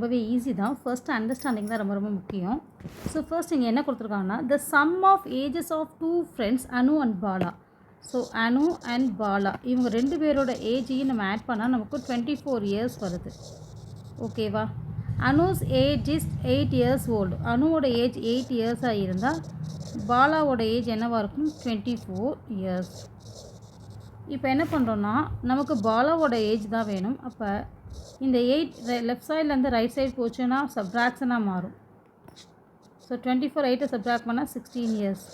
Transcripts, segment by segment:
ரொம்பவே ஈஸி தான். First understanding தான் ரொம்ப ரொம்ப முக்கியம். ஸோ ஃபர்ஸ்ட் இங்கே என்ன கொடுத்துருக்காங்கன்னா, the sum of ages of 2 friends Anu and Bala. So Anu and Bala இவங்க 2 பேரோட ஏஜையும் நம்ம ஆட் பண்ணால் நமக்கு 24 இயர்ஸ் வருது. ஓகேவா? Anu's age is 8 years old. அனுவோட ஏஜ் 8 இயர்ஸாக இருந்தால் பாலாவோட ஏஜ் என்னவாக இருக்கும்? 24 இயர்ஸ். இப்போ என்ன பண்ணுறோன்னா, நமக்கு பாலாவோட ஏஜ் தான் வேணும். அப்போ இந்த 8 லெஃப்ட் சைட்லேருந்து ரைட் சைடு போச்சுன்னா சப்ட்ராக்ஷனாக மாறும். ஸோ 24 8 சப்ட்ராக்ட் பண்ணால் 16 இயர்ஸ்.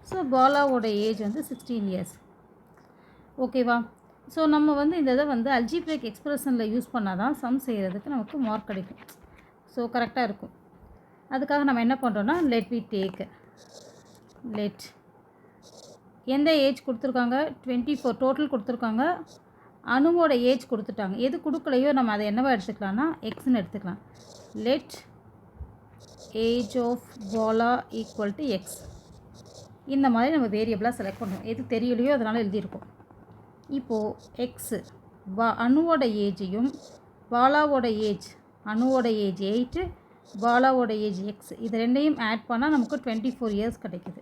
ஸோ பாலாவோட ஏஜ் வந்து 16 இயர்ஸ். ஓகேவா? ஸோ நம்ம வந்து இந்த இதை வந்து அல்ஜிப்ரிக் எக்ஸ்பிரஷனில் யூஸ் பண்ணால் தான் சம் செய்கிறதுக்கு நமக்கு மார்க் கிடைக்கும். ஸோ கரெக்டாக இருக்கும். அதுக்காக நம்ம என்ன பண்ணுறோன்னா, லெட் வி டேக் லெட் எந்த ஏஜ் கொடுத்துருக்காங்க? 24 டோட்டல் கொடுத்துருக்காங்க. அணுவோட ஏஜ் கொடுத்துட்டாங்க. எது கொடுக்கலையோ நம்ம அதை என்னவா எடுத்துக்கலாம்னா எக்ஸ்ன்னு எடுத்துக்கலாம். Let age of Bala equal to x. இந்த மாதிரி நம்ம வேரியபிளாக செலக்ட் பண்ணுவோம். எது தெரியலையோ அதனால் எழுதியிருக்கோம். இப்போது எக்ஸு அணுவோட ஏஜையும் பாலாவோட ஏஜ், அணுவோட ஏஜ் 8, பாலாவோட ஏஜ் எக்ஸ், இது ரெண்டையும் ஆட் பண்ணால் நமக்கு 24 இயர்ஸ் கிடைக்குது.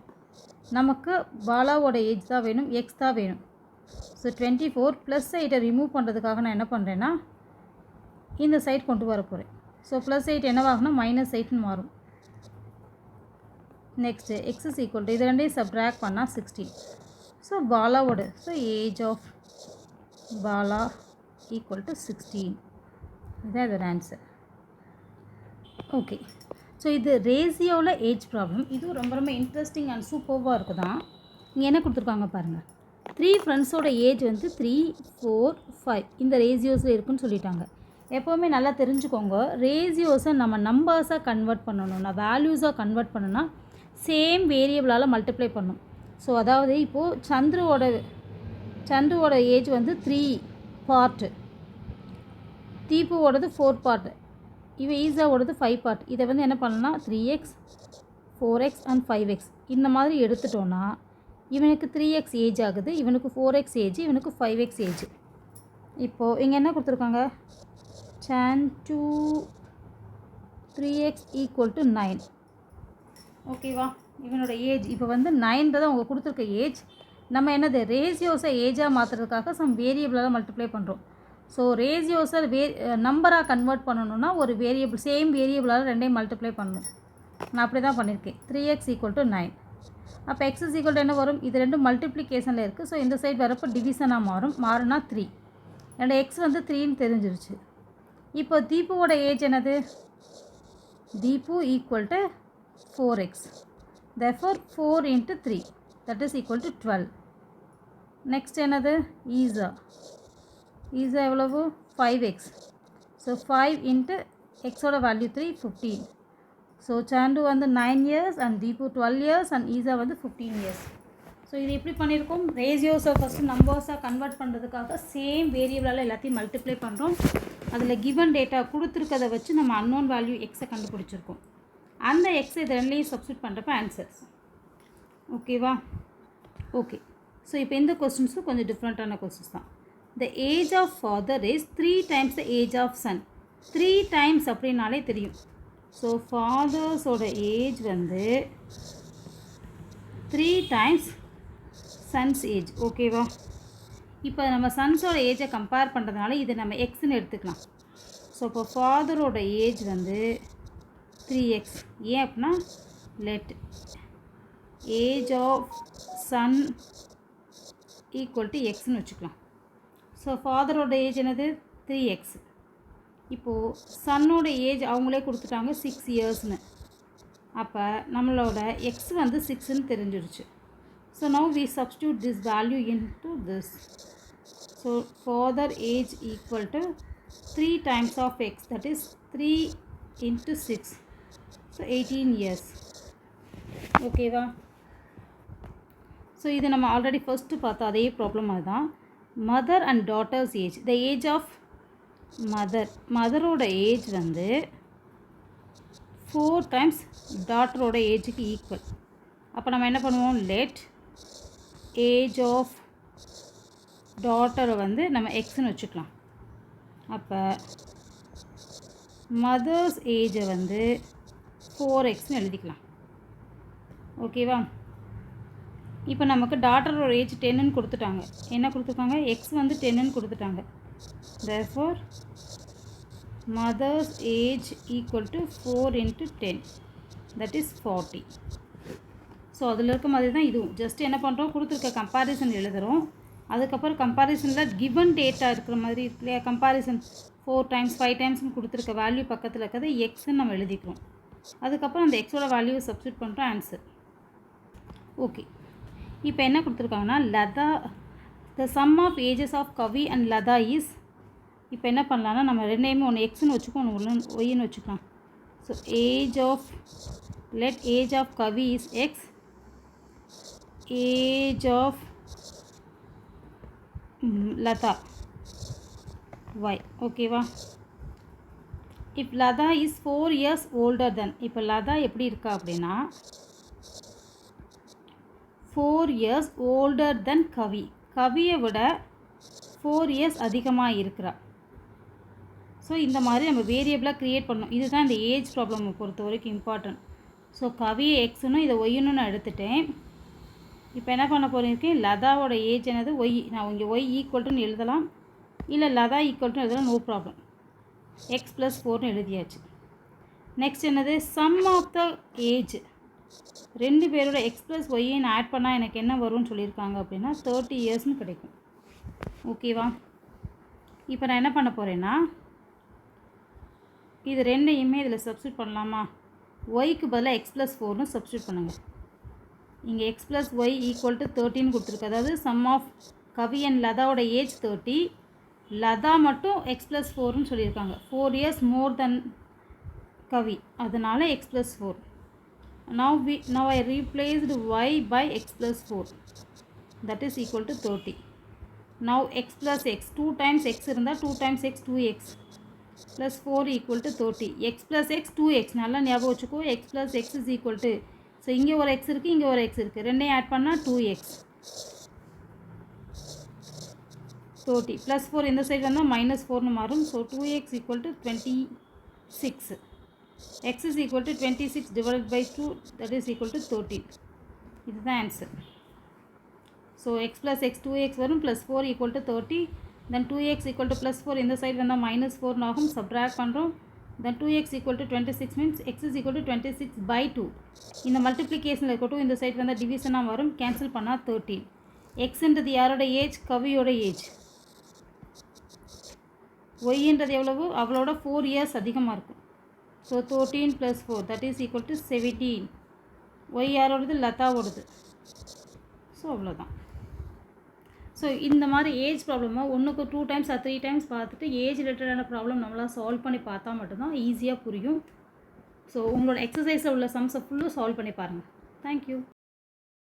நமக்கு பாலாவோட ஏஜ் தான் வேணும், எக்ஸ் தான் வேணும். ஸோ 24 ப்ளஸ் 8 ரிமூவ் பண்ணுறதுக்காக நான் என்ன பண்ணுறேன்னா இந்த சைட் கொண்டு வர போகிறேன். ஸோ ப்ளஸ் 8 என்னவாகுனா -8ன்னு மாறும். Next x is equal to இது ரெண்டையும் சப்ட்ராக்ட் பண்ணால் 16. ஸோ பாலாவோட age of Bala equal to 16. இதுதான் இதோட ஆன்சர். ஓகே. ஸோ இது ரேசியோவில் ஏஜ் ப்ராப்ளம். இதுவும் ரொம்ப ரொம்ப இன்ட்ரெஸ்டிங் அண்ட் சூப்பர்வாக இருக்குதான். இங்கே என்ன கொடுத்துருக்காங்க பாருங்கள். 3 ஃப்ரெண்ட்ஸோட ஏஜ் வந்து 3, 4, 5 இந்த ரேசியோஸில் இருக்குன்னு சொல்லிட்டாங்க. எப்போவுமே நல்லா தெரிஞ்சுக்கோங்க, ரேசியோஸை நம்ம நம்பர்ஸாக கன்வெர்ட் பண்ணணும்னா, வேல்யூஸாக கன்வெர்ட் பண்ணணும்னா சேம் வேரியபிளால் மல்டிப்ளை பண்ணணும். ஸோ அதாவது இப்போது சந்துவோட ஏஜ் வந்து 3 பார்ட்டு, தீபுவோடது 4 பார்ட்டு, இவன் ஈஸாவோடது 5 பார்ட். இதை வந்து என்ன பண்ணலாம், 3x 4x அண்ட் 5x இந்த மாதிரி எடுத்துட்டோன்னா இவனுக்கு 3x ஏஜ் ஆகுது, இவனுக்கு 4x ஏஜ், இவனுக்கு 5x ஏஜ். இப்போது இங்கே என்ன கொடுத்துருக்காங்க, tan 2 3x ஈக்குவல் டு 9. ஓகேவா? இவனோட ஏஜ் இப்போ வந்து 9 அவங்க கொடுத்துருக்க ஏஜ். நம்ம என்னது ரேசியோஸை ஏஜாக மாற்றுறதுக்காக சம் வேரியபிளால் மல்டிப்ளை பண்ணுறோம். ஸோ ரேசியோஸை நம்பராக கன்வெர்ட் பண்ணணுன்னா ஒரு வேரியபிள் சேம் வேரியபிளால் ரெண்டையும் மல்டிப்ளை பண்ணணும். நான் அப்படி தான் பண்ணியிருக்கேன். 3x equal to 9. அப்போ x இஸ் ஈக்குவல் டு என்ன வரும்? இது ரெண்டும் மல்டிப்ளிகேஷனில் இருக்குது. ஸோ இந்த சைடு வரப்போ டிவிஷனாக மாறுனா 3. என்னோட எக்ஸ் வந்து 3ன்னு தெரிஞ்சிருச்சு. இப்போ தீபுவோட ஏஜ் என்னது? Deepu equal to 4x. therefore 4 into 3 that is equal to 12. Next என்னது? ஈஸா எவ்வளவு? 5x. ஸோ 5 into எக்ஸோட வேல்யூ 3, 15. ஸோ சாண்டு வந்து 9 years and Deepu 12 years and Isha வந்து 15 இயர்ஸ். ஸோ இது எப்படி பண்ணியிருக்கோம்? ரேசியோஸை ஃபஸ்ட்டு நம்பர்ஸாக கன்வெர்ட் பண்ணுறதுக்காக சேம் வேரியபிளால் எல்லாத்தையும் மல்டிப்ளை பண்ணுறோம். அதில் கிவன் டேட்டா கொடுத்துருக்கதை வச்சு நம்ம அன்னோன் வேல்யூ எக்ஸை கண்டுபிடிச்சிருக்கோம். அந்த எக்ஸை இது ரெண்டையும் சப்ஸ்டியூட் பண்ணுறப்ப ஆன்சர்ஸ். ஓகேவா? ஓகே. ஸோ இப்போ இந்த கொஸ்டின்ஸும் கொஞ்சம் டிஃப்ரெண்ட்டான கொஸ்டின்ஸ் தான். The age of father is 3 times the age of son. 3 times அப்படின்னாலே தெரியும். ஸோ ஃபாதர்ஸோட ஏஜ் வந்து 3 times சன்ஸ் ஏஜ். ஓகேவா? இப்போ நம்ம சன்ஸோட ஏஜை கம்பேர் பண்ணுறதுனால இதை நம்ம எக்ஸ்ன்னு எடுத்துக்கலாம். ஸோ இப்போ ஃபாதரோட ஏஜ் வந்து 3x. ஏன் அப்படின்னா let age of son equal to எக்ஸ்ன்னு வச்சுக்கலாம். ஸோ ஃபாதரோட ஏஜ் என்னது? 3x. இப்போது சன்னோட ஏஜ் அவங்களே கொடுத்துட்டாங்க 6 இயர்ஸ்னு. அப்போ நம்மளோட எக்ஸ் வந்து 6ன்னு தெரிஞ்சிருச்சு. So now we substitute this value into this. So father age equal to 3 times of x, that is 3 into 6. So 18 years. ஓகேவா? ஸோ இது நம்ம ஆல்ரெடி ஃபஸ்ட்டு பார்த்தா அதே ப்ராப்ளம் அதுதான். Mother and daughter's age. The age of மதரோட age வந்து 4 times டாட்டரோட ஏஜுக்கு equal. அப்போ நம்ம என்ன பண்ணுவோம்? லெட் ஏஜ் ஆஃப் டாட்டரை வந்து நம்ம எக்ஸ்ன்னு வச்சுக்கலாம். அப்போ மதர்ஸ் ஏஜை வந்து 4xன்னு எழுதிக்கலாம். ஓகேவா? இப்போ நமக்கு டாட்டரோட ஏஜ் 10ன்னு கொடுத்துட்டாங்க. என்ன கொடுத்துருக்காங்க? எக்ஸ் வந்து 10ன்னு கொடுத்துட்டாங்க. therefore mother's age equal to 4 into 10, that is 40. So அதில் இருக்க மாதிரி தான் இதுவும். ஜஸ்ட் என்ன பண்ணுறோம், கொடுத்துருக்க கம்பேரிசன் எழுதுகிறோம். அதுக்கப்புறம் கம்பேரிசனில் கிவன் டேட்டா இருக்கிற மாதிரி இருக்கு இல்லையா, கம்பேரிசன் 4 times 5 timesனு கொடுத்துருக்க வேல்யூ பக்கத்தில் இருக்கிறது எக்ஸ்ன்னு நம்ம எழுதிக்கிறோம். அதுக்கப்புறம் அந்த எக்ஸோட வேல்யூவை சப்ஸ்டியூட் பண்ணுறோம், ஆன்சர். ஓகே, இப்போ என்ன கொடுத்துருக்காங்கன்னா Latha the sum of ages of Kavi and Latha is. இப்போ என்ன பண்ணலான்னா நம்ம ரெண்டையுமே ஒன்று எக்ஸ்ன்னு வச்சுக்கோம், ஒன்று ஒய்ன்னு வச்சுக்கலாம். So age of Kavi is x, age of Latha y. ஓகேவா? If Latha is 4 years older than. இப்போ லதா எப்படி இருக்கா அப்படின்னா 4 years older than கவி. கவியை விட 4 years அதிகமாக இருக்கிறா. ஸோ இந்த மாதிரி நம்ம வேரியபிளாக க்ரியேட் பண்ணணும். இதுதான் இந்த ஏஜ் ப்ராப்ளமை பொறுத்த வரைக்கும் இம்பார்ட்டன்ட். ஸோ கவியை எக்ஸ்னு இதை ஒய்ன்னு நான் எடுத்துட்டேன். இப்போ என்ன பண்ண போகிறேன், லதாவோட ஏஜ் என்னது ஒய். நான் இங்கே ஒய் ஈக்குவல்ட்டுன்னு எழுதலாம், இல்லை லதா ஈக்குவல்ட்டுன்னு எழுதலாம், நோ ப்ராப்ளம். எக்ஸ் ப்ளஸ் 4ன்னு எழுதியாச்சு. நெக்ஸ்ட் என்னது, சம் ஆஃப் த ஏஜ். ரெண்டு பேரோட எக்ஸ் ப்ளஸ் ஒய்யை நான் ஆட் பண்ணால் எனக்கு என்ன வரும்னு சொல்லியிருக்காங்க அப்படின்னா 30 yearsன்னு கிடைக்கும். ஓகேவா? இப்போ நான் என்ன பண்ண போகிறேன்னா இது ரெண்டையுமே இதில் சப்ஸ்டியூட் பண்ணலாமா? ஒய்க்கு பதிலாக எக்ஸ் ப்ளஸ் 4ன்னு சப்ஸ்டியூட் பண்ணுங்கள். இங்கே x plus y equal to 13 கொடுத்துருக்கு. அதாவது சம் ஆஃப் கவி அண்ட் லதாவோட ஏஜ் 30, லதா மட்டும் எக்ஸ் ப்ளஸ் 4ன்னு சொல்லியிருக்காங்க. 4 years மோர் தென் கவி, அதனால் X plus 4. Now I replaced y by x plus 4, that is equal to 30. Now x plus x, 2 times x இருந்தால் 2 times x 2x plus 4 equal to 30. x plus x 2x, நல்லா ஞாபகம் வச்சுக்கோ. x plus x is equal to, so இங்கே ஒரு x இருக்குது, இங்கே ஒரு x இருக்குது, ரெண்டையும் ஆட் பண்ணால் 2x. 30 plus 4 இந்த சைடு வந்தால் -4ன்னு மாறும். So 2x equal to 26. x is equal to 26 divided by 2, that is equal to 13. இதுதான் answer. So x plus x 2x வரும், plus 4 equal to 30. then 2x equal to plus 4 இந்த side வந்தால் -4 ஆகும், subtract பண்ணுறோம். then 2x equal to 26 means x is equal to 26 by 2. இந்த மல்டிப்ளிகேஷனில் இருக்கட்டும், இந்த side வந்தால் டிவிஷனாக வரும், கேன்சல் பண்ணால் 13. எக்ஸ்ன்றது யாரோட ஏஜ், கவியோட ஏஜ். ஒய்ன்றது எவ்வளவு, அவளோட 4 years அதிகமாக இருக்கும். So 13 plus 4, that is equal to 17. Y யாரோடது, லதாவோடது. ஸோ அவ்வளோதான். ஸோ இந்த மாதிரி ஏஜ் ப்ராப்ளமாக ஒன்றுக்கு 2 times or 3 times பார்த்துட்டு ஏஜ் ரிலேட்டடான ப்ராப்ளம் நம்மளால் சால்வ் பண்ணி பார்த்தா மட்டும்தான் ஈஸியாக புரியும். ஸோ உங்களோட எக்ஸசைஸில் உள்ள சம்ஸை ஃபுல்லும் சால்வ் பண்ணி பாருங்கள். தேங்க்யூ.